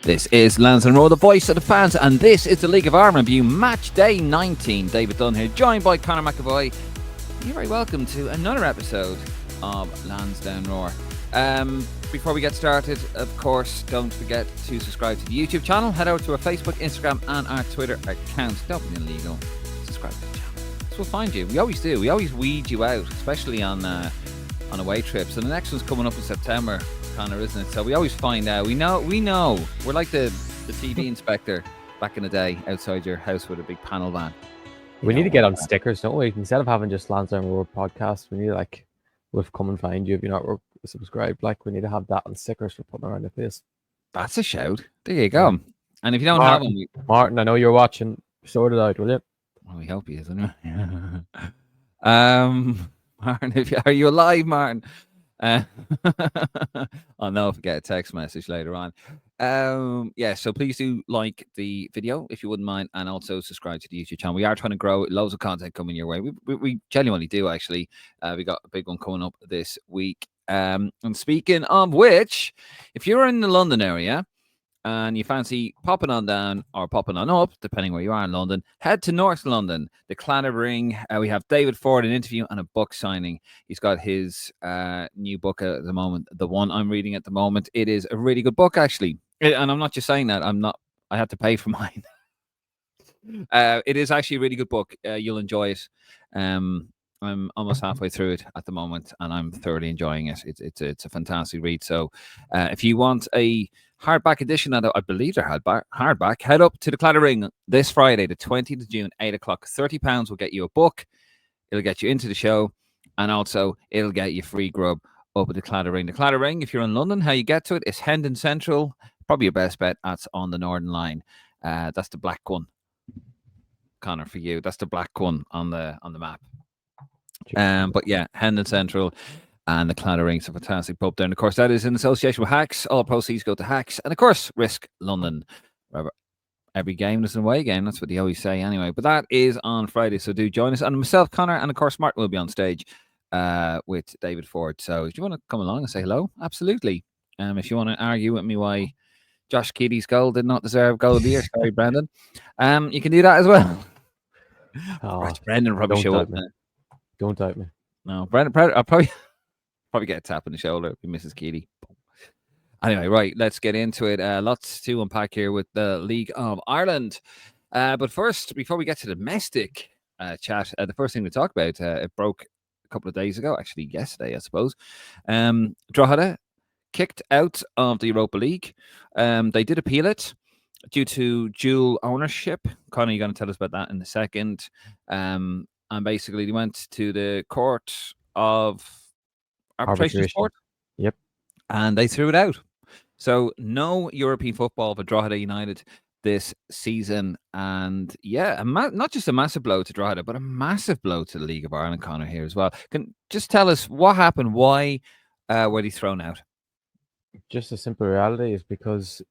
This is Lansdowne Road, the voice of the fans, and this is the League of Ireland review, match day 19. David Dunn here, joined by Conor McAvoy. You're very welcome to another episode of Lansdowne Roar. Before we get started, of course, don't forget to subscribe to the YouTube channel. Head over to our Facebook, Instagram, and our Twitter account. Don't be illegal. Subscribe to the channel. So we'll find you. We always do. We always weed you out, especially on away trips. And the next one's coming up in September, Conor, isn't it? So we always find out. We know. We're like the TV inspector back in the day outside your house with a big panel van. We need to get on stickers, don't we? Instead of having just Lansdowne Road podcast, we need to we'll come and find you if you're not subscribed. We need to have that on stickers for putting around the place. That's a shout. There you go. And if you don't have them, Martin, I know you're watching. Sort it out, will you? Well, we hope he is, anyway. Martin, are you alive, Martin? I'll know if I get a text message later on. So please do like the video if you wouldn't mind, and also subscribe to the YouTube channel. We are trying to grow loads of content coming your way. We genuinely do, actually. We got a big one coming up this week. And speaking of which, if you're in the London area and you fancy popping on down or popping on up, depending where you are in London, head to North London, the Claddagh Ring. We have David Ford, an interview and a book signing. He's got his new book at the moment, the one I'm reading at the moment. It is a really good book, actually. And I'm not just saying that. I had to pay for mine. It is actually a really good book. You'll enjoy it. I'm almost halfway through it at the moment, and I'm thoroughly enjoying it. It's a fantastic read. So if you want a hardback edition, and I believe they're hardback, head up to the Claddagh Ring this Friday, the 20th of June, 8 o'clock. £30 will get you a book. It'll get you into the show, and also it'll get you free grub up at the Claddagh Ring. The Claddagh Ring, if you're in London, how you get to it is Hendon Central. Probably your best bet. That's on the Northern Line. That's the black one, Conor, for you. That's the black one on the map. But yeah, Hendon Central and the Claddagh Ring's a fantastic pub there. And of course, that is in association with Hacks. All proceeds go to Hacks. And of course, Risk London. Every game is an away game. That's what they always say anyway. But that is on Friday. So do join us. And myself, Conor, and of course, Martin will be on stage with David Ford. So if you want to come along and say hello, absolutely. If you want to argue with me why Josh Keaty's goal did not deserve goal of the year, sorry, Brendan, you can do that as well. Brendan probably show up. Don't doubt me. No, Brendan, I'll probably get a tap on the shoulder if he misses Keaty. Anyway, right, let's get into it. Lots to unpack here with the League of Ireland. But first, before we get to the domestic chat, the first thing to talk about, it broke a couple of days ago, actually yesterday, I suppose. Drogheda kicked out of the Europa League. They did appeal it due to dual ownership. Conor, you're going to tell us about that in a second. And basically, they went to the Court of Arbitration Sport. Yep. And they threw it out. So no European football for Drogheda United this season. And yeah, not just a massive blow to Drogheda, but a massive blow to the League of Ireland, Conor, here as well. Can just tell us what happened? Why were they thrown out? Just a simple reality is because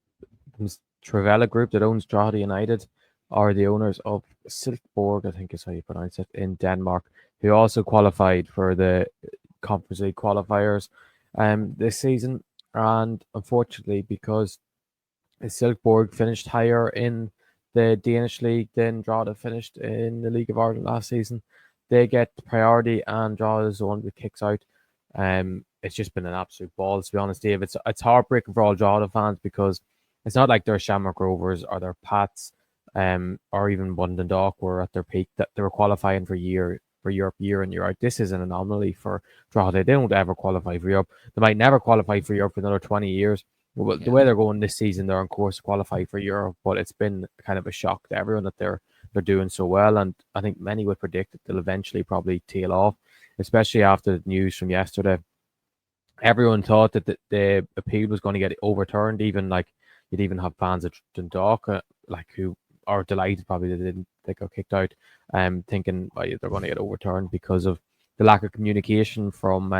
the Trevella Group that owns Drogheda United are the owners of Silkeborg, I think is how you pronounce it, in Denmark, who also qualified for the Conference League qualifiers this season. And unfortunately, because Silkeborg finished higher in the Danish league than Drogheda finished in the League of Ireland last season, they get priority, and Drogheda is the one that kicks out. It's just been an absolute ball, to be honest, Dave. It's heartbreaking for all Drogheda fans, because it's not like they're Shamrock Rovers or their Pats, or even Dundalk were at their peak, that they were qualifying for Europe year in year out. This is an anomaly for Drogheda. They don't ever qualify for Europe. They might never qualify for Europe for another 20 years. Well, the way they're going this season, they're on course to qualify for Europe, but it's been kind of a shock to everyone that they're doing so well. And I think many would predict that they'll eventually probably tail off, especially after the news from yesterday. Everyone thought that the appeal was going to get overturned. Even you'd even have fans at Dundalk who are delighted probably they got kicked out, thinking they're going to get overturned because of the lack of communication from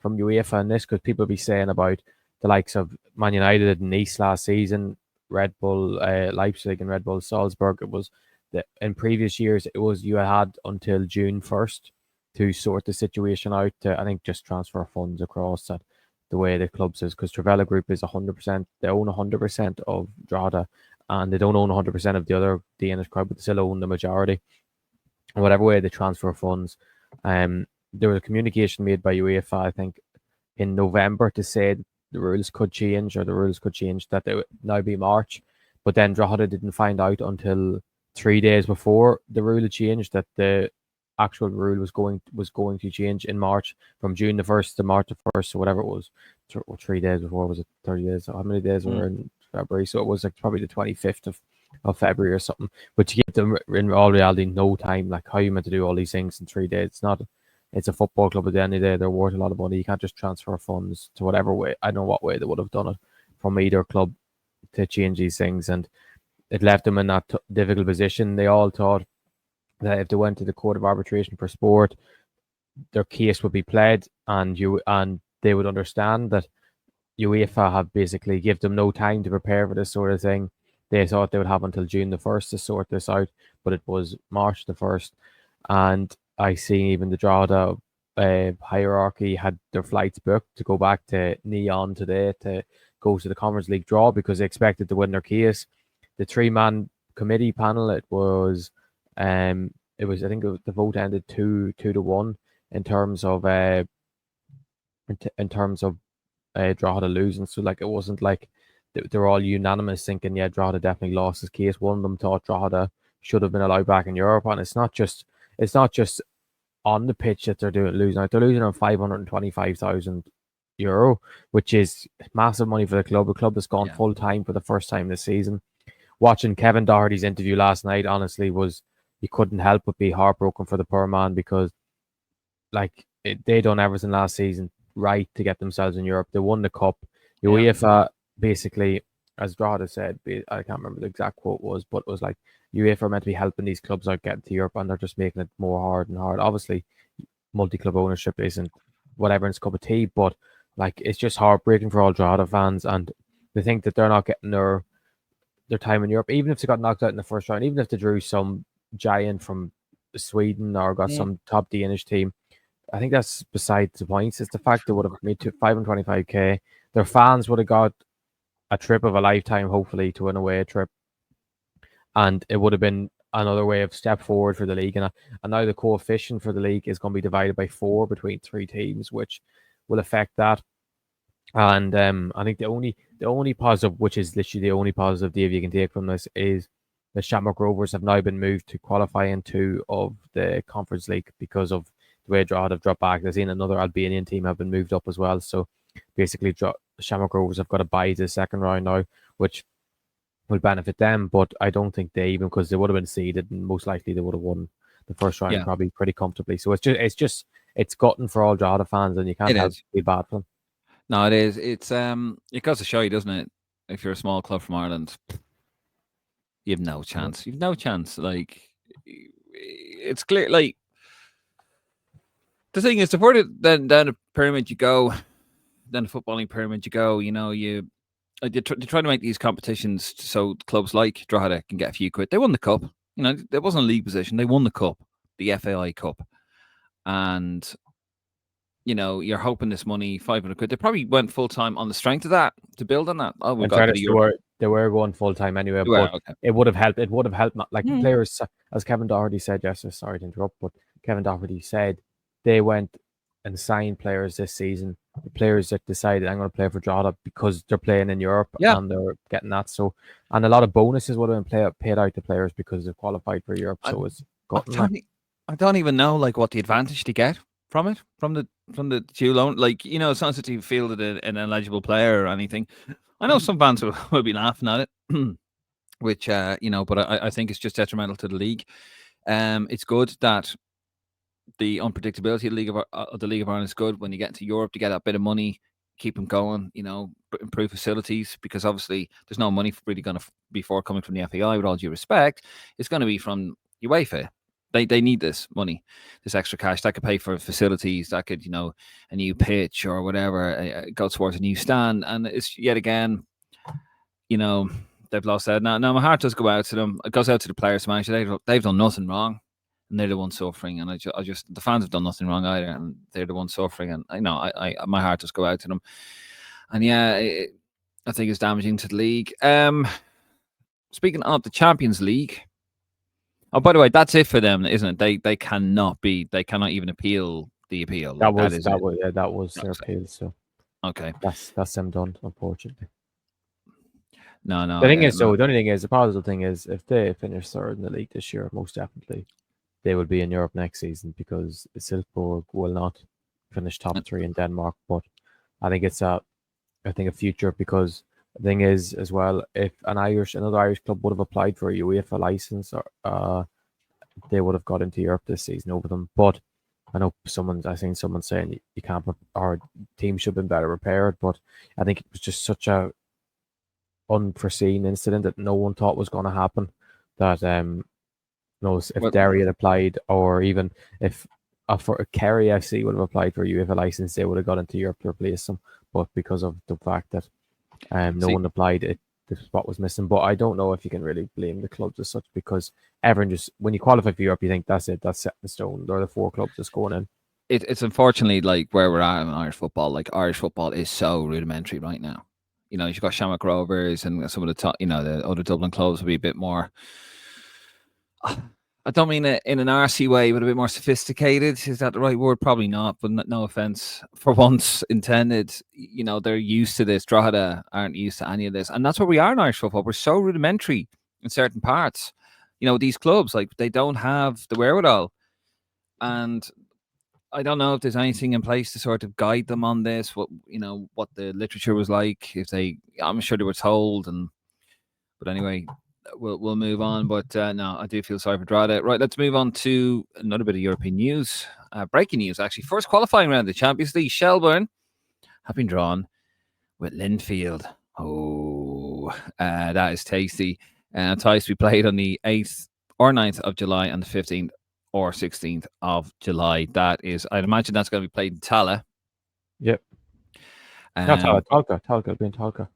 UEFA and this, because people be saying about the likes of Man United and Nice last season, Red Bull Leipzig and Red Bull Salzburg. It was that in previous years you had until June 1st to sort the situation out, to, I think, just transfer funds across that the way the clubs is, because Trevella Group is 100%. They own 100% of Drogheda, and they don't own 100% of the other Danish club, but they still own the majority. And whatever way they transfer funds, there was a communication made by UEFA, I think, in November to say the rules could change, or the rules could change that they would now be March. But then Drogheda didn't find out until 3 days before the rule had changed that the actual rule was going to change in March, from June the 1st to March the 1st, or whatever it was. 3 days before, was it 30 days? How many days were in February? So it was like probably the 25th of February or something. But to give them in all reality no time, like how you meant to do all these things in 3 days? It's a football club at the end of the day. They're worth a lot of money. You can't just transfer funds to whatever way. I don't know what way they would have done it from either club to change these things, and it left them in that difficult position. They all thought that if they went to the Court of Arbitration for Sport, their case would be pled, and they would understand that UEFA have basically give them no time to prepare for this sort of thing. They thought they would have until June the 1st to sort this out, but it was March the 1st, and I see even the Drogheda hierarchy had their flights booked to go back to Neon today to go to the Conference League draw, because they expected to win their case. The 3-man committee panel, I think the vote ended 2-1 in terms of Drogheda losing. So like, it wasn't like they're all unanimous thinking, yeah, Drogheda definitely lost his case. One of them thought Drogheda should have been allowed back in Europe, and it's not just on the pitch that they're losing out. They're losing on €525,000, which is massive money for the club. A club that's gone full time for the first time this season. Watching Kevin Doherty's interview last night, honestly, you couldn't help but be heartbroken for the poor man, because they done everything last season right to get themselves in Europe. They won the cup. UEFA basically, as Drogheda said, I can't remember the exact quote was, but it was like, UEFA are meant to be helping these clubs out getting to Europe, and they're just making it more hard and hard. Obviously, multi-club ownership isn't what everyone's cup of tea, but like, it's just heartbreaking for all Drogheda fans, and they think that they're not getting their time in Europe, even if they got knocked out in the first round, even if they drew some giant from Sweden or got some top Danish team. I think that's besides the points. It's the fact they would have made to 525k. Their fans would have got a trip of a lifetime, hopefully, to an away trip, and it would have been another way of step forward for the league. And now the coefficient for the league is going to be divided by 4 between 3 teams, which will affect that. And I think the only positive, which is literally the only positive, Dave, you can take from this, is the Shamrock Rovers have now been moved to qualify in 2 of the Conference League because of the way Drogheda have dropped back. There's seen another Albanian team have been moved up as well. So basically, Shamrock Rovers have got to bye to the second round now, which will benefit them. But I don't think because they would have been seeded, and most likely they would have won the first round probably pretty comfortably. So it's gutting for all Drogheda fans, and you can't help be bad for them. No, it is. It goes to show you, doesn't it? If you're a small club from Ireland, you have no chance. You've no chance. Like, it's clear. Like, the thing is, the further down the pyramid you go, down the footballing pyramid you go, they try to make these competitions so clubs like Drogheda can get a few quid. They won the cup. There wasn't a league position. They won the cup, the FAI Cup, and you're hoping this money, 500 quid. They probably went full time on the strength of that to build on that. Oh, they were going full time anyway, it would have helped. It would have helped, players, as Kevin Doherty said yesterday. Sorry to interrupt, but Kevin Doherty said they went and signed players this season. The players that decided, I'm going to play for Drogheda because they're playing in Europe and they're getting that. So, and a lot of bonuses would have been paid out to players because they've qualified for Europe. So I don't even know what the advantage to get from it, from the two loan. It's not that you fielded an eligible player or anything. I know some fans will be laughing at it, which but I think it's just detrimental to the league. It's good that the unpredictability of the League of Ireland is good. When you get into Europe to get that bit of money, keep them going, improve facilities, because obviously there's no money really going to be forthcoming from the FAI, with all due respect. It's going to be from UEFA. They need this money, this extra cash. That could pay for facilities, that could, a new pitch or whatever, go towards a new stand. And it's yet again, they've lost out. Now my heart does go out to them. It goes out to the players, manager. They've done nothing wrong, and they're the ones suffering. And the fans have done nothing wrong either, and they're the ones suffering. And I know, my heart does go out to them. And yeah, I think it's damaging to the league. Speaking of the Champions League, oh, by the way, that's it for them, isn't it? They cannot even appeal the appeal. Like that is it. that was their Okay. appeal. So Okay. that's them done, unfortunately. No, The thing is, no. the only thing is, the positive thing is, if they finish third in the league this year, most definitely they will be in Europe next season because Silkeborg will not finish top 3 in Denmark. But I think it's a future because the thing is as well, if another Irish club would have applied for a UEFA license, or they would have got into Europe this season over them. But I seen someone saying you can't, our team should have been better prepared. But I think it was just such a unforeseen incident that no one thought was going to happen. That knows if Derry had applied, or even if for Kerry FC would have applied for a UEFA license, they would have got into Europe to replace them. But because of the fact that no one applied, the spot was missing. But I don't know if you can really blame the clubs as such, because everyone just, when you qualify for Europe, you think that's it, that's set in stone. There are the 4 clubs just going in. It's unfortunately like where we're at in Irish football. Like Irish football is so rudimentary right now. You've got Shamrock Rovers and some of the top, the other Dublin clubs will be a bit more. I don't mean it in an RC way, but a bit more sophisticated. Is that the right word? Probably not, but no offense for once intended. They're used to this. Drogheda aren't used to any of this. And that's where we are in Irish football. We're so rudimentary in certain parts. These clubs, like, they don't have the wherewithal. And I don't know if there's anything in place to sort of guide them on this. What the literature was like. I'm sure they were told, but anyway, we'll move on. But no, I do feel sorry for Drogheda. Right, let's move on to another bit of European news. Breaking news, actually. First qualifying round of the Champions League. Shelbourne have been drawn with Linfield. Oh, that is tasty. Ties to be played on the 8th or 9th of July and the 15th or 16th of July. That is, I'd imagine that's going to be played in Tala. Yep. Not Tala, Talca. Talca will be in Talca.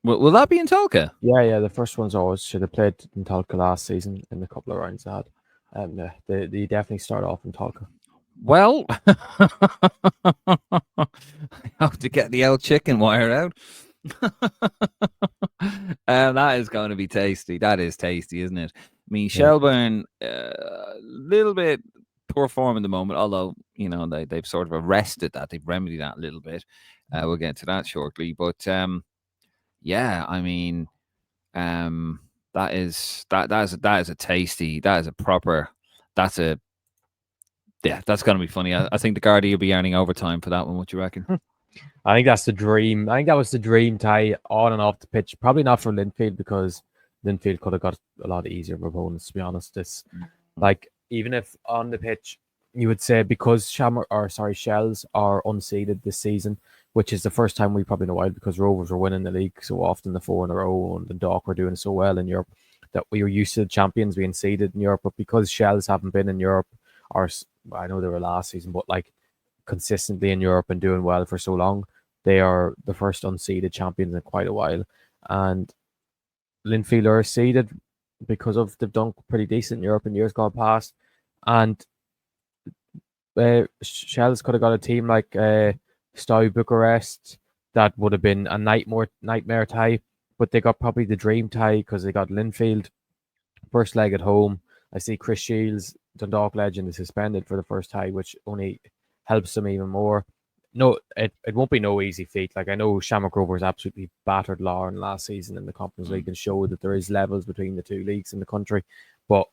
Will that be in Talca? Yeah. The first one's always should have played in Talca last season in a couple of rounds they had. And they definitely start off in Talca. Well, I have to get the old chicken wire out. That is going to be tasty. That is tasty, isn't it? I mean, Shelbourne, a little bit poor form in the moment, although, they've sort of arrested that. They've remedied that a little bit. We'll get to that shortly. But, yeah, I mean, that is a tasty, that is a proper, that's going to be funny. I think the Gardaí will be earning overtime for that one. What do you reckon? I think that's the dream. I think that was the dream tie on and off the pitch. Probably not for Linfield, because Linfield could have got a lot easier opponents, to be honest. It's like, even if on the pitch, you would say, because Shels are unseeded this season, which is the first time we probably in a while, because Rovers were winning the league so often, the 4 in a row, and the Dock were doing so well in Europe, that we were used to the champions being seeded in Europe. But because Shels haven't been in Europe, or I know they were last season, but like consistently in Europe and doing well for so long, they are the first unseeded champions in quite a while. And Linfield are seeded because of they've done pretty decent in Europe in years gone past. And Shels could have got a team like Steaua Bucharest that would have been a nightmare tie, but they got probably the dream tie because they got Linfield first leg at home. I see Chris Shields, Dundalk legend, is suspended for the first tie, which only helps them even more. No, it won't be no easy feat. Like, I know Shamrock Rovers absolutely battered Lauren last season in the Conference League and showed that there is levels between the 2 leagues in the country, but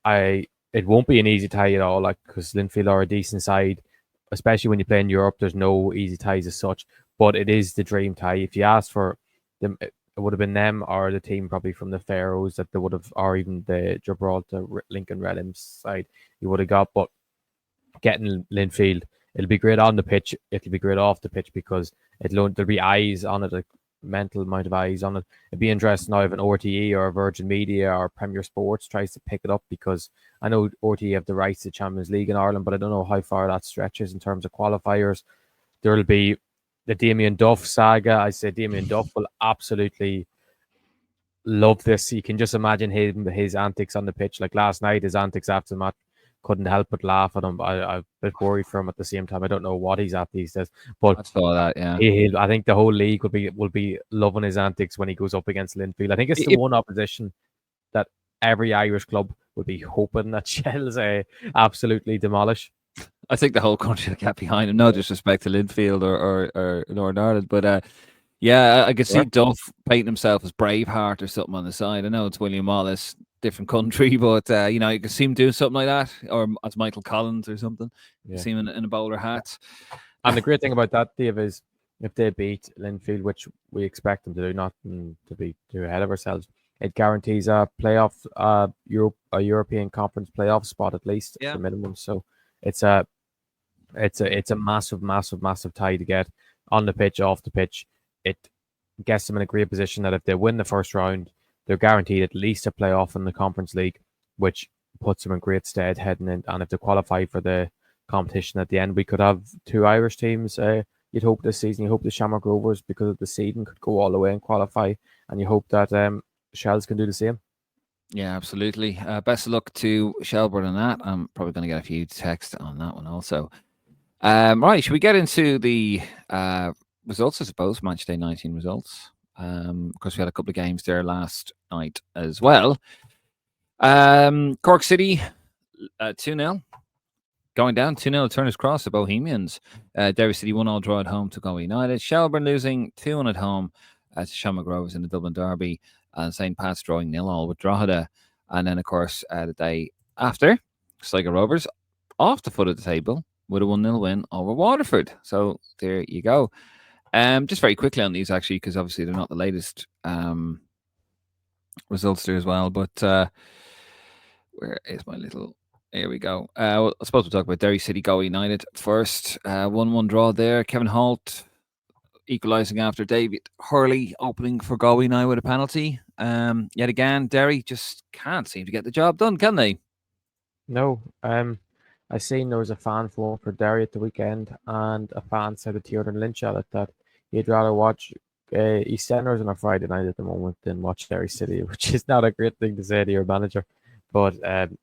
it won't be an easy tie at all. Like, because Linfield are a decent side, especially when you play in Europe. There's no easy ties as such, but it is the dream tie. If you asked for them, it would have been them or the team probably from the Faroes that they would have, or even the Gibraltar Lincoln Redhams side you would have got. But getting Linfield, it'll be great on the pitch. It'll be great off the pitch, because there'll be eyes on it, a mental amount of eyes on it. It'd be interesting now if an RTE or Virgin Media or Premier Sports tries to pick it up, because I know RTE have the rights to Champions League in Ireland, but I don't know how far that stretches in terms of qualifiers. There'll be the Damien Duff saga. I say Damien Duff will absolutely love this. You can just imagine his antics on the pitch. Like last night, his antics after the match, couldn't help but laugh at him. I'm a bit worried for him at the same time. I don't know what he's at these days, but I saw that. Yeah. I think the whole league will be loving his antics when he goes up against Linfield. I think it's the It, one opposition that every Irish club would be hoping that Shels absolutely demolish. I think the whole country will get behind him. No disrespect to Linfield or Northern Ireland, but yeah, I could see Sure. Duff painting himself as Braveheart or something on the side. I know it's William Wallace, different country, but you could see him doing something like that, or as Michael Collins or something. You Yeah. see him in a bowler hat. And the great thing about that, Dave, is if they beat Linfield, which we expect them to do, not to be too ahead of ourselves, it guarantees a playoff, a European Conference playoff spot at least, Yeah. the minimum. So it's a massive, massive, massive tie to get on the pitch, off the pitch. It gets them in a great position that if they win the first round, they're guaranteed at least a playoff in the Conference League, which puts them in great stead heading in. And if they qualify for the competition at the end, we could have two Irish teams. You'd hope this season. You hope the Shamrock Rovers, because of the seeding, could go all the way and qualify, and you hope that Shels can do the same. Yeah, absolutely. Best of luck to Shelburne on that. I'm probably going to get a few texts on that one also. Right, should we get into the results, I suppose, Matchday 19 results? Of course, we had a couple of games there last night as well. Cork City, 2-0. Going down 2-0 Turner's Cross, the Bohemians. Derry City 1-all draw at home to Galway United. Shelburne losing 2-1 at home to Shamrock Rovers in the Dublin Derby. And St. Pat's drawing 0-0 with Drogheda. And then, of course, the day after, Sligo Rovers off the foot of the table with a 1-0 win over Waterford. So there you go. Just very quickly on these, actually, because obviously they're not the latest results there as well. But where is my little... Here we go. I suppose we'll talk about Derry City Galway United first. 1-1 draw there. Kevin Holt equalising after David Hurley opening for Galway now with a penalty. Yet again, Derry just can't seem to get the job done, can they? No. I seen there was a fan phone for Derry at the weekend, and a fan said to Tiernan Lynch at it that he'd rather watch EastEnders on a Friday night at the moment than watch Derry City, which is not a great thing to say to your manager. But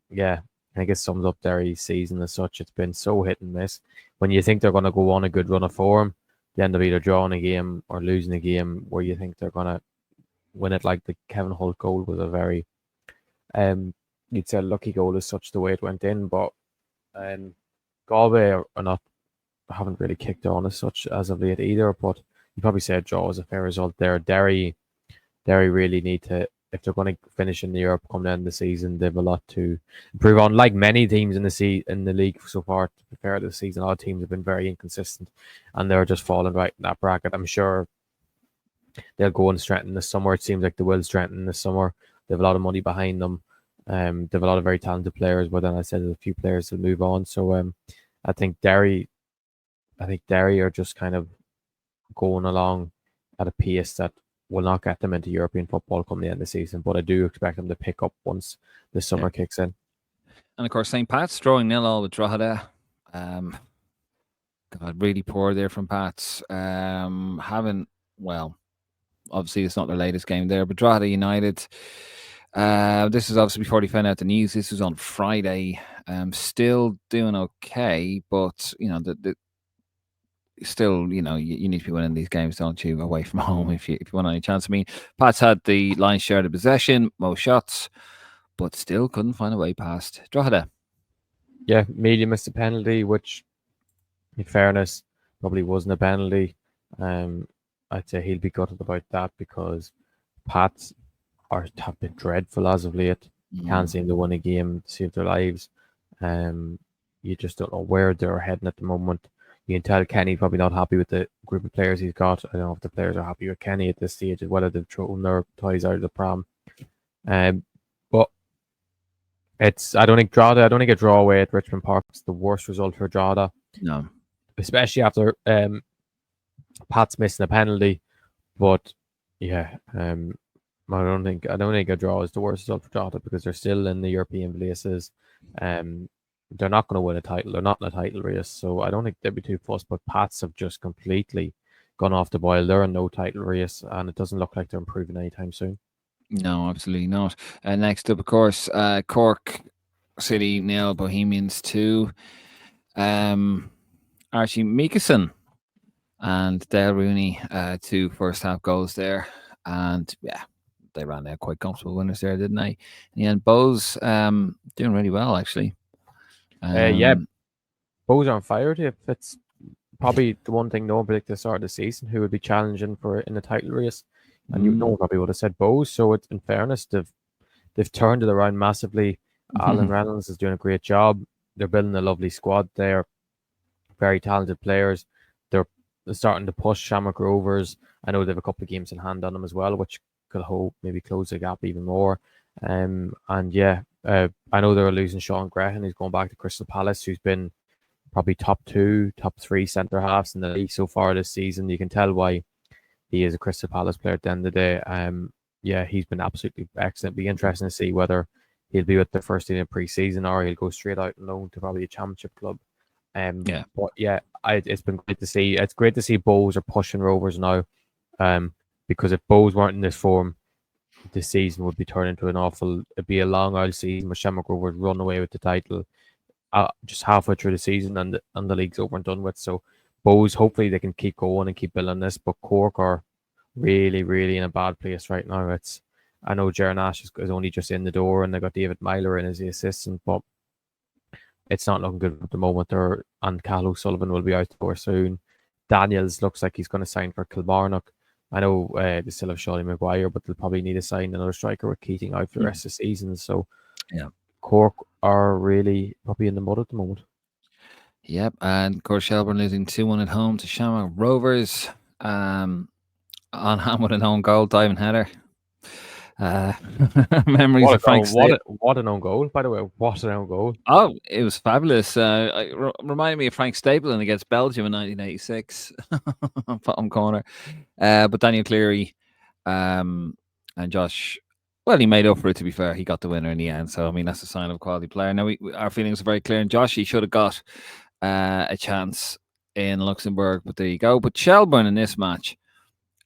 yeah, I think it sums up Derry's season as such. It's been so hit and miss. When you think they're going to go on a good run of form, they end up either drawing a game or losing a game where you think they're going to win it. Like the Kevin Holt goal was a very, you'd say, lucky goal as such, the way it went in. But Galway are not, haven't really kicked on as such as of late either. But you probably say a draw is a fair result there. Derry really need to, if they're going to finish in the Europe come the end of the season, they have a lot to improve on. Like many teams in the league so far, to be fair to the season, a lot of teams have been very inconsistent, and they're just falling right in that bracket. I'm sure they'll go and strengthen this summer. It seems like they will strengthen this summer. They have a lot of money behind them. They have a lot of very talented players, but then I said there's a few players will move on. So I think Derry are just kind of going along at a pace that will not get them into European football come the end of the season, but I do expect them to pick up once the summer kicks in. And of course, St. Pat's drawing 0-0 with Drogheda. God, really poor there from Pats. Obviously it's not their latest game there, but Drogheda United. This is obviously before they found out the news. This was on Friday. Still doing okay, but still, you need to be winning these games, don't you, away from home if you want any chance. I mean, Pats had the lion's share of the possession, most shots, but still couldn't find a way past Drogheda. Yeah, Mealy missed a penalty, which, in fairness, probably wasn't a penalty. I'd say he'll be gutted about that because Pats have been dreadful as of late. Can't seem to win a game to save their lives. You just don't know where they're heading at the moment. You can tell Kenny probably not happy with the group of players he's got. I don't know if the players are happy with Kenny at this stage, whether they've thrown their toys out of the pram. But I don't think a draw away at Richmond Park is the worst result for Drogheda. No. Especially after Pat's missing a penalty. But yeah, I don't think a draw is the worst result for Drogheda because they're still in the European places. They're not going to win a title. They're not in a title race, so I don't think they'd be too fussed. But Pats have just completely gone off the boil. They're in no title race, and it doesn't look like they're improving anytime soon. No, absolutely not. Next up, of course, Cork City 0, Bohemians 2. Archie Meekison and Dale Rooney, 2 first half goals there. And yeah, they ran out quite comfortable winners there, didn't they? In the end, Bows doing really well, actually. Yeah, Bows on fire. It's probably the one thing no one predicted at the start of the season who would be challenging for it in the title race. And no one probably would have said Bows. So it's, in fairness, they've turned it around massively. Alan Reynolds is doing a great job. They're building a lovely squad there. Very talented players. They're starting to push Shamrock Rovers. I know they have a couple of games in hand on them as well, which could hope maybe close the gap even more. And yeah, I know they're losing Sean Grehan, who's going back to Crystal Palace, who's been probably top 2, top 3 centre halves in the league so far this season. You can tell why he is a Crystal Palace player at the end of the day. Yeah, he's been absolutely excellent. Be interesting to see whether he'll be with the first team in pre-season or he'll go straight out and loan to probably a championship club. But yeah, it's been great to see. It's great to see Bows are pushing Rovers now. Because if Bows weren't in this form, this season would be turned into it'd be a long old season where Shamrock Rovers run away with the title just halfway through the season and the league's over and done with. So Bows, hopefully they can keep going and keep building this. But Cork are really, really in a bad place right now. I know Jaron Ash is only just in the door and they got David Myler in as the assistant, but it's not looking good at the moment. And Cal O'Sullivan will be out the door soon. Daniels looks like he's going to sign for Kilmarnock. I know they still have Shawley Maguire, but they'll probably need to sign another striker with Keating out for the rest of the season. So yeah, Cork are really probably in the mud at the moment. Yep, and of course Shelburne losing 2-1 at home to Shamrock Rovers. On hand with an own goal, diving header. Memories of Frank Stable. What an own goal, by the way. What an own goal. Oh, it was fabulous. Reminded me of Frank Stapleton against Belgium in 1986. Bottom corner. But Daniel Cleary and Josh, well, he made up for it, to be fair. He got the winner in the end. So, I mean, that's a sign of a quality player. Now, our feelings are very clear. And Josh, he should have got a chance in Luxembourg. But there you go. But Shelburne in this match,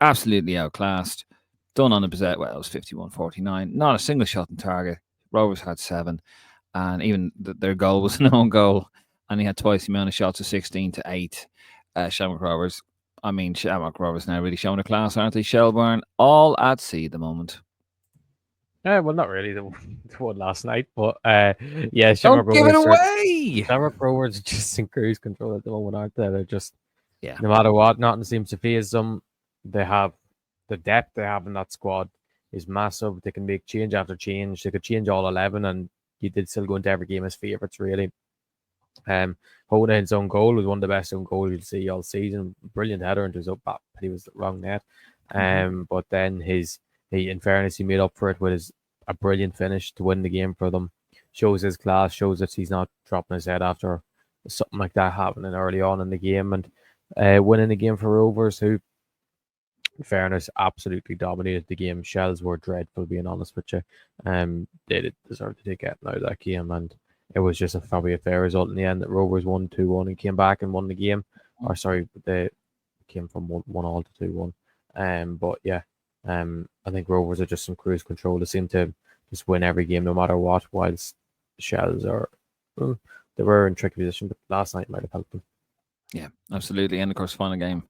absolutely outclassed. Done on the possession. Well, it was 51-49. Not a single shot on target. Rovers had 7. And even their goal was an own goal. And he had twice the amount of shots of 16-8. Shamrock Rovers. I mean, Shamrock Rovers now really showing a class, aren't they? Shelburne, all at sea at the moment. Well, not really the one last night, but yeah, Shamrock Rovers. Give it away! Shamrock Rovers are just in cruise control at the moment, aren't they? They're just, no matter what, nothing seems to phase them. They have the depth they have in that squad is massive. They can make change after change. They could change all 11, and you did still go into every game as favourites, really. Hoden's own goal was one of the best own goals you'll see all season. Brilliant header into his up back, but he was the wrong net. But then in fairness, he made up for it with a brilliant finish to win the game for them. Shows his class, shows that he's not dropping his head after something like that happening early on in the game, and winning the game for Rovers, who, in fairness, absolutely dominated the game. Shels were dreadful, being honest with you. They did deserve to get out of that game, and it was just probably a fair result in the end that Rovers won 2-1 and came back and won the game. Or sorry, they came from 1-1 to 2-1. But yeah, I think Rovers are just in cruise control. They seem to just win every game no matter what, whilst Shels they were in tricky position, but last night might have helped them. Yeah, absolutely. And of course, final game,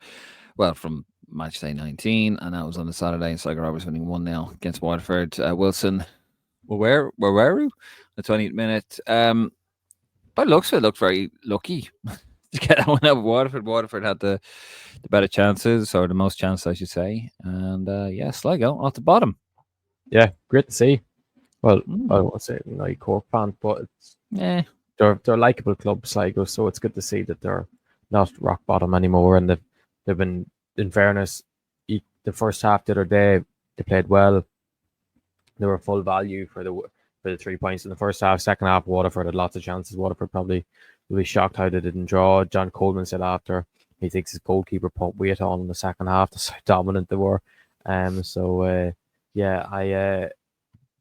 well, from Matchday 19, and that was on the Saturday, and Sligo Rovers winning 1-0 against Waterford. Wilson, where were you? The 20th minute. By looks of it, looked very lucky to get that one out of Waterford. Waterford had the better chances, or the most chances, I should say. And yeah, Sligo off the bottom. Yeah, great to see. Well, I don't want to say a Cork fan, but it's they're a likeable club, Sligo, so it's good to see that they're not rock bottom anymore. And they've been, in fairness, the first half the other day they played well. They were full value for the 3 points in the first half. Second half, Waterford had lots of chances. Waterford probably will be shocked how they didn't draw. John Coleman said after he thinks his goalkeeper put weight on in the second half. That's how dominant they were. Yeah, I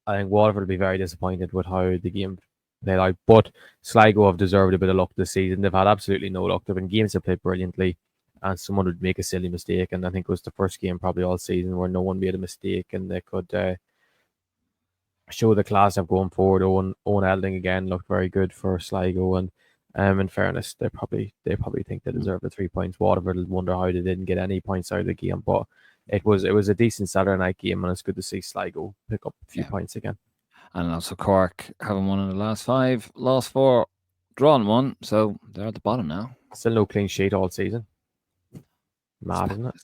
think Waterford will be very disappointed with how the game played out. But Sligo have deserved a bit of luck this season. They've had absolutely no luck. There have been games that played brilliantly, and someone would make a silly mistake. And I think it was the first game probably all season where no one made a mistake, and they could show the class of going forward. Owen Elding again looked very good for Sligo, and in fairness, they probably think they deserve the 3 points. Waterford will wonder how they didn't get any points out of the game, but it was a decent Saturday night game, and it's good to see Sligo pick up a few points again. And also Cork having won in the last 5, lost 4, drawn 1, so they're at the bottom now. Still no clean sheet all season. Mad, isn't it?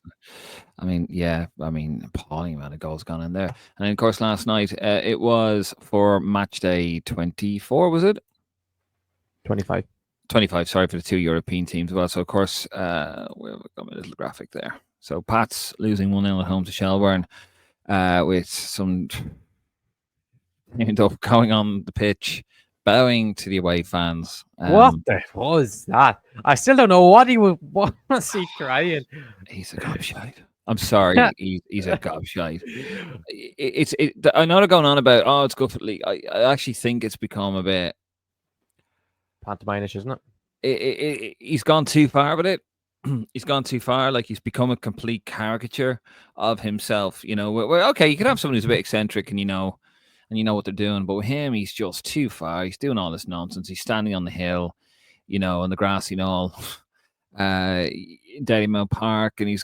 I mean, yeah, appalling amount of goals gone in there. And then, of course, last night it was for match day 24, was it? 25. 25, sorry, for the 2 European teams as well. So, of course, we've got my little graphic there. So, Pats losing 1-0 at home to Shelbourne with some end up going on the pitch, bowing to the away fans. What was that? I still don't know what was he crying. He's a gobshite. I'm sorry, he's a gobshite. I know they're going on about, it's good for the league. I actually think it's become a bit pantomimish, isn't it? He's gone too far with it. He's gone too far. Like, he's become a complete caricature of himself. You know, where okay, you could have someone who's a bit eccentric and you know what they're doing, but with him, he's just too far. He's doing all this nonsense. He's standing on the hill, you know, on the grassy knoll, Dalymount Park, and he's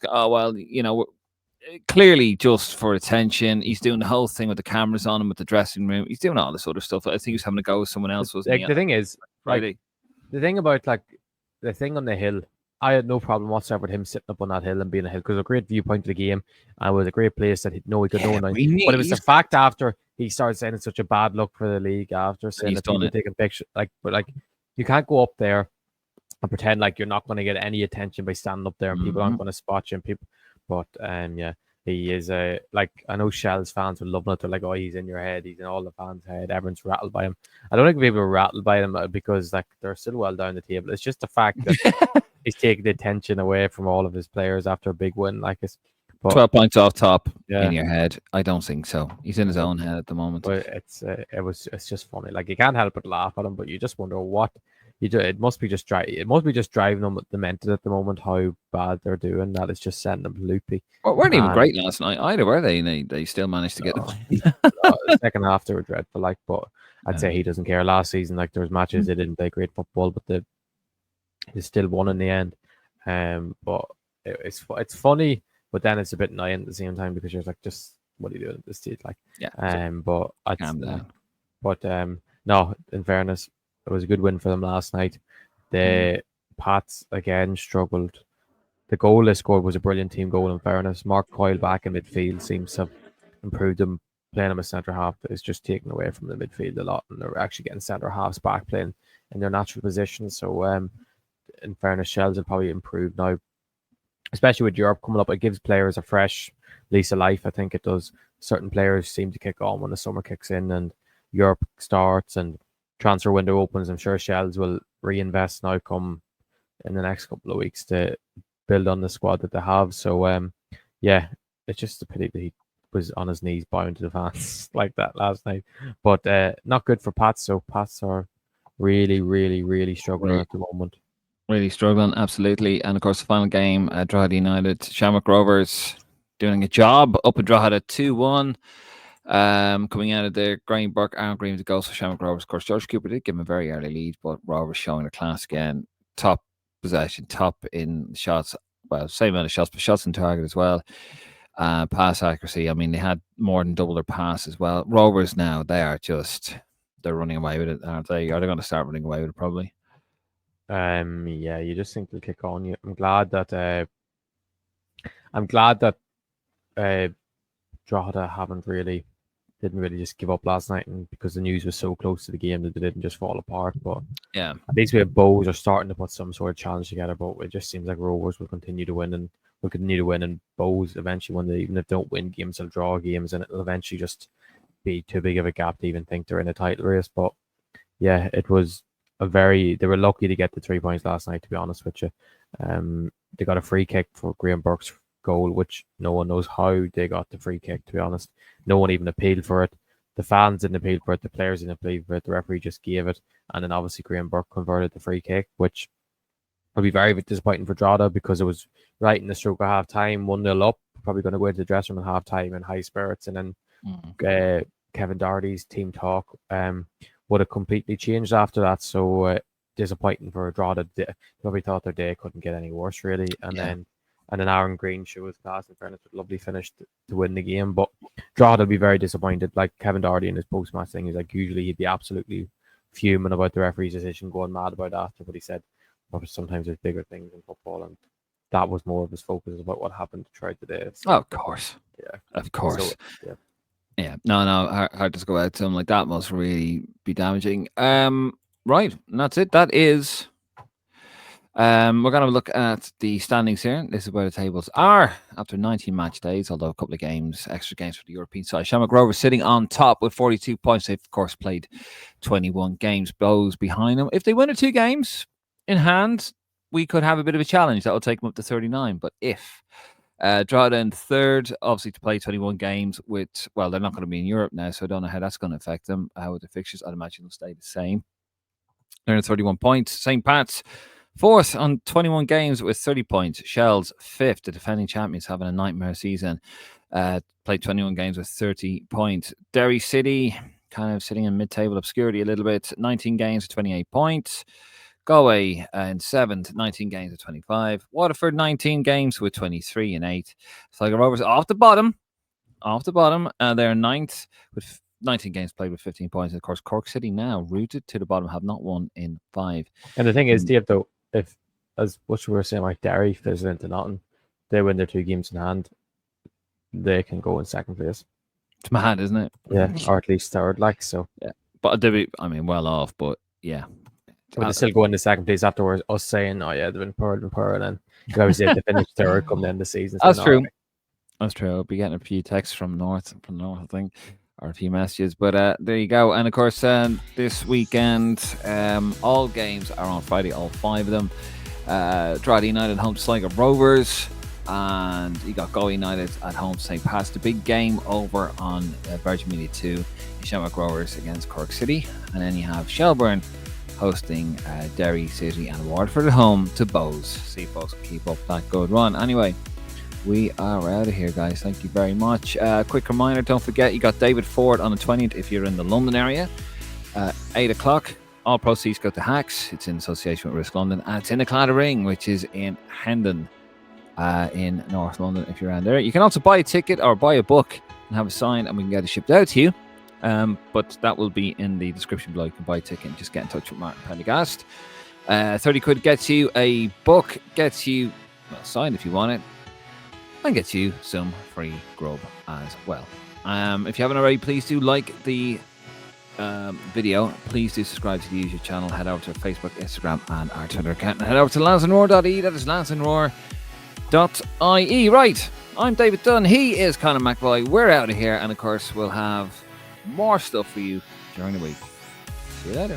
clearly just for attention. He's doing the whole thing with the cameras on him at the dressing room. He's doing all this other stuff. I think he was having to go with someone else, wasn't he? The thing is, like, the thing about the thing on the hill, I had no problem whatsoever with him sitting up on that hill and being a hill, because it was a great viewpoint of the game and it was a great place that he could know. But it was the fact after he started saying it's such a bad look for the league, after saying that people taking pictures, but you can't go up there and pretend like you're not going to get any attention by standing up there and people aren't going to spot you. But he is I know Shels fans would love it. They're like, oh, he's in your head, he's in all the fans' head, everyone's rattled by him. I don't think people are rattled by him because they're still well down the table. It's just the fact that he's taking the attention away from all of his players after a big win like this. 12 points off top in your head. I don't think so. He's in his own head at the moment. But it's just funny. Like, you can't help but laugh at him, but you just wonder what you do. It must be just driving them demented at the moment, how bad they're doing. That is just sending them loopy. Well, weren't even great last night either, were they? They still managed to get them. The second half they were dreadful. But I'd say he doesn't care. Last season, there was matches they didn't play great football, but they still won in the end. But it's funny. But then it's a bit annoying at the same time because you're like, just what are you doing at this stage? But calm down. But no, in fairness, it was a good win for them last night. The Pats again struggled. The goal they scored was a brilliant team goal. In fairness, Mark Coyle back in midfield seems to have improved them. Playing them as centre half is just taken away from the midfield a lot, and they're actually getting centre halves back playing in their natural position. So, in fairness, Shels will probably improve now. Especially with Europe coming up, it gives players a fresh lease of life. I think it does. Certain players seem to kick on when the summer kicks in and Europe starts and transfer window opens. I'm sure Shels will reinvest now come in the next couple of weeks to build on the squad that they have. So, it's just a pity that he was on his knees bowing to the fans like that last night. But not good for Pats. So Pats are really, really, really struggling at the moment. Really struggling, absolutely. And of course, the final game, Drogheda United, Shamrock Rovers doing a job up in Drogheda 2-1. Coming out of there, Graham Burke, Aaron Green with the goals for Shamrock Rovers. Of course, George Cooper did give him a very early lead, but Rovers showing the class again. Top possession, top in shots. Well, same amount of shots, but shots on target as well. Pass accuracy. I mean, they had more than double their pass as well. Rovers now, they're running away with it, aren't they? Are they going to start running away with it probably? You just think they'll kick on. I'm glad that Drogheda didn't really just give up last night, and because the news was so close to the game that they didn't just fall apart. But yeah, at least we have Bows are starting to put some sort of challenge together. But it just seems like Rovers will continue to win, and Bows eventually, even if they don't win games, they'll draw games, and it'll eventually just be too big of a gap to even think they're in a title race. But yeah, it was they were lucky to get the 3 points last night, to be honest with you. They got a free kick for Graham Burke's goal, which no one knows how they got the free kick, to be honest. No one even appealed for it. The fans didn't appeal for it. The players didn't appeal for it. The referee just gave it. And then obviously Graham Burke converted the free kick, which would be very disappointing for Drogheda because it was right in the stroke of half time, 1-0 up, probably going to go into the dressing room at half time in high spirits. And then Kevin Doherty's team talk would have completely changed after that. So disappointing for Drogheda. They probably thought their day couldn't get any worse, really. And then Aaron Green shows class, in fairness, with a lovely finish to win the game. But Drogheda will be very disappointed. Like Kevin Doherty in his post-match thing, he's like, usually he'd be absolutely fuming about the referee's decision, going mad about after. But he said, sometimes there's bigger things in football, and that was more of his focus about what happened throughout the day. So, of course. Yeah. Of course. So, yeah. Yeah. No, hard to go out to him like that must really be damaging. Right. And that's it. That is. We're going to look at the standings here. This is where the tables are after 19 match days, although a couple of games, extra games for the European side. Shamrock Rovers sitting on top with 42 points. They've, of course, played 21 games. Bows behind them. If they win 2 games in hand, we could have a bit of a challenge. That will take them up to 39. But if Drogheda in third, obviously to play 21 games with, well, they're not going to be in Europe now, so I don't know how that's going to affect them. With the fixtures, I'd imagine they'll stay the same. They're in 31 points. St. Pat's fourth on 21 games with 30 points. Shels fifth. The defending champions having a nightmare season. Played 21 games with 30 points. Derry City kind of sitting in mid-table obscurity a little bit. 19 games with 28 points. Galway in seventh, 19 games with 25. Waterford 19 games with 23 and 8. Sligo Rovers off the bottom. They're ninth with 19 games played with 15 points. And of course, Cork City now rooted to the bottom, have not won in 5. And the thing is, Dave, though, if, as what we were saying, like Derry fizzles into nothing, they win their 2 games in hand, they can go in second place. It's mad, isn't it? Yeah, or at least third, like, so. Yeah, but they'd be, I mean, well off, but yeah. But they still go into second place afterwards, us saying, oh yeah, they've been poor, and then whoever's able to finish third come the end of the season. That's true. That's true. I'll be getting a few texts from North, I think, or a few messages. But there you go. And of course, this weekend, all games are on Friday, all 5 of them. Drogheda United home to Sligo Rovers, and you got Galway United at home to St. Pat's. The big game over on Virgin Media 2, Shamrock Rovers against Cork City, and then you have Shelbourne hosting Derry City and Waterford at home to Bows. See if Bows can keep up that good run. Anyway, we are out of here, guys. Thank you very much. Quick reminder, don't forget, you got David Ford on the 20th if you're in the London area. 8 o'clock. All proceeds go to Hacks. It's in association with Risk London. And it's in the Claddagh Ring, which is in Hendon in North London if you're around there. You can also buy a ticket or buy a book and have it signed, and we can get it shipped out to you. But that will be in the description below. You can buy a ticket and just get in touch with Martin Prendergast. 30 quid gets you a book, gets you, well, signed if you want it, and gets you some free grub as well. If you haven't already, please do like the video. Please do subscribe to the YouTube channel. Head over to our Facebook, Instagram, and our Twitter account. And head over to lansdowneroad.ie. That is lansdowneroad.ie. Right, I'm David Dunn. He is Conor McVoy. We're out of here. And of course, we'll have more stuff for you during the week. See you later.